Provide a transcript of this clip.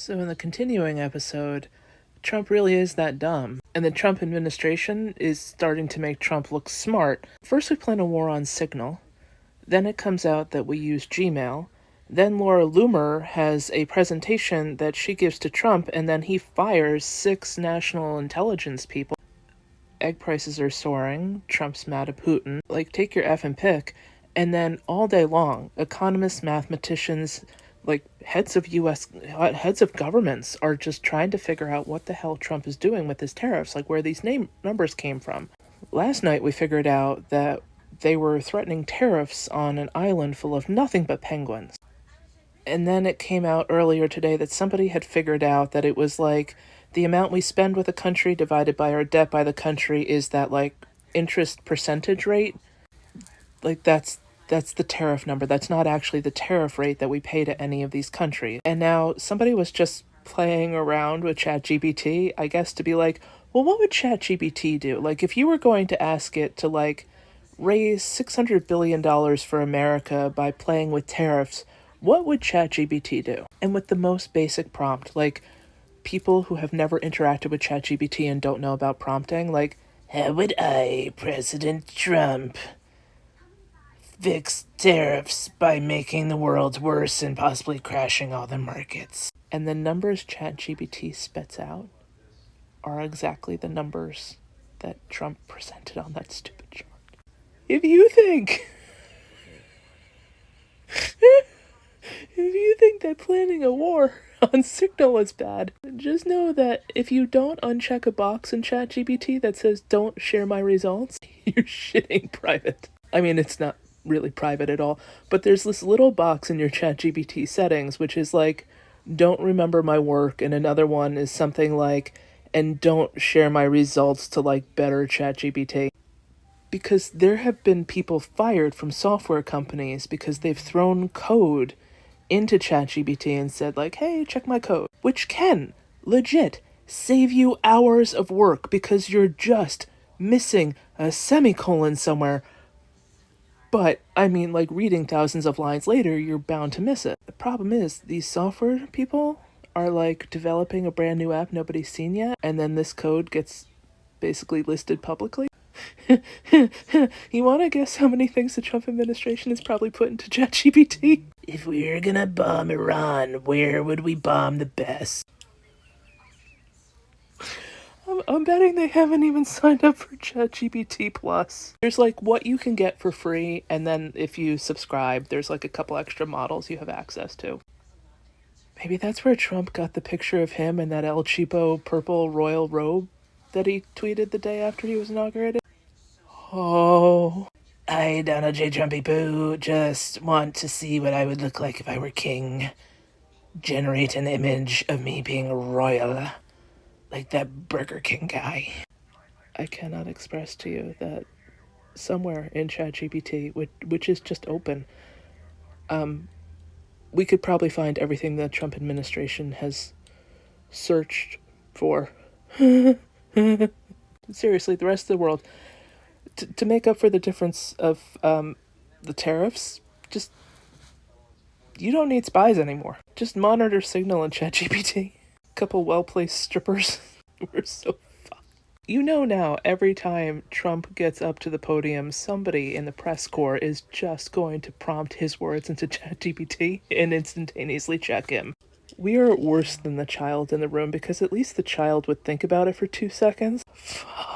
So in the continuing episode, Trump really is that dumb. And the Trump administration is starting to make Trump look smart. First we plan a war on Signal. Then it comes out that we use Gmail. Then Laura Loomer has a presentation that she gives to Trump, and then he fires 6 national intelligence people. Egg prices are soaring. Trump's mad at Putin. Like, take your effing pick. And then all day long, economists, mathematicians, like heads of governments are just trying to figure out what the hell Trump is doing with his tariffs, like where these numbers came from. Last night we figured out that they were threatening tariffs on an island full of nothing but penguins. And then it came out earlier today that somebody had figured out that it was like the amount we spend with a country divided by our debt by the country is that like interest percentage rate. Like that's the tariff number. That's not actually the tariff rate that we pay to any of these countries. And now somebody was just playing around with ChatGBT, I guess, to be like, well, what would ChatGBT do? Like, if you were going to ask it to, like, raise $600 billion for America by playing with tariffs, what would ChatGBT do? And with the most basic prompt, like, people who have never interacted with ChatGBT and don't know about prompting, like, how would I, President Trump, fix tariffs by making the world worse and possibly crashing all the markets? And the numbers ChatGPT spits out are exactly the numbers that Trump presented on that stupid chart. If you think that planning a war on Signal is bad, just know that if you don't uncheck a box in ChatGPT that says don't share my results, you're shitting private. I mean, it's not really private at all, but there's this little box in your ChatGPT settings which is like, don't remember my work, and another one is something like, and don't share my results to like better ChatGPT. Because there have been people fired from software companies because they've thrown code into ChatGPT and said like, hey, check my code, which can legit save you hours of work because you're just missing a semicolon somewhere. But, I mean, like, reading thousands of lines later, you're bound to miss it. The problem is, these software people are, like, developing a brand new app nobody's seen yet, and then this code gets basically listed publicly. You want to guess how many things the Trump administration has probably put into ChatGPT? If we were gonna bomb Iran, where would we bomb the best? I'm betting they haven't even signed up for ChatGPT Plus. There's like what you can get for free, and then if you subscribe, there's like a couple extra models you have access to. Maybe that's where Trump got the picture of him in that El Cheapo purple royal robe that he tweeted the day after he was inaugurated. Oh. I, Donald J. Trumpy Poo, just want to see what I would look like if I were king. Generate an image of me being royal. Like that Burger King guy. I cannot express to you that somewhere in ChatGPT, which is just open, we could probably find everything the Trump administration has searched for. Seriously, the rest of the world, to make up for the difference of the tariffs, just, you don't need spies anymore. Just monitor Signal and ChatGPT. Couple well-placed strippers. We're so fucked. You know now, every time Trump gets up to the podium, somebody in the press corps is just going to prompt his words into ChatGPT and instantaneously check him. We are worse than the child in the room because at least the child would think about it for 2 seconds. Fuck.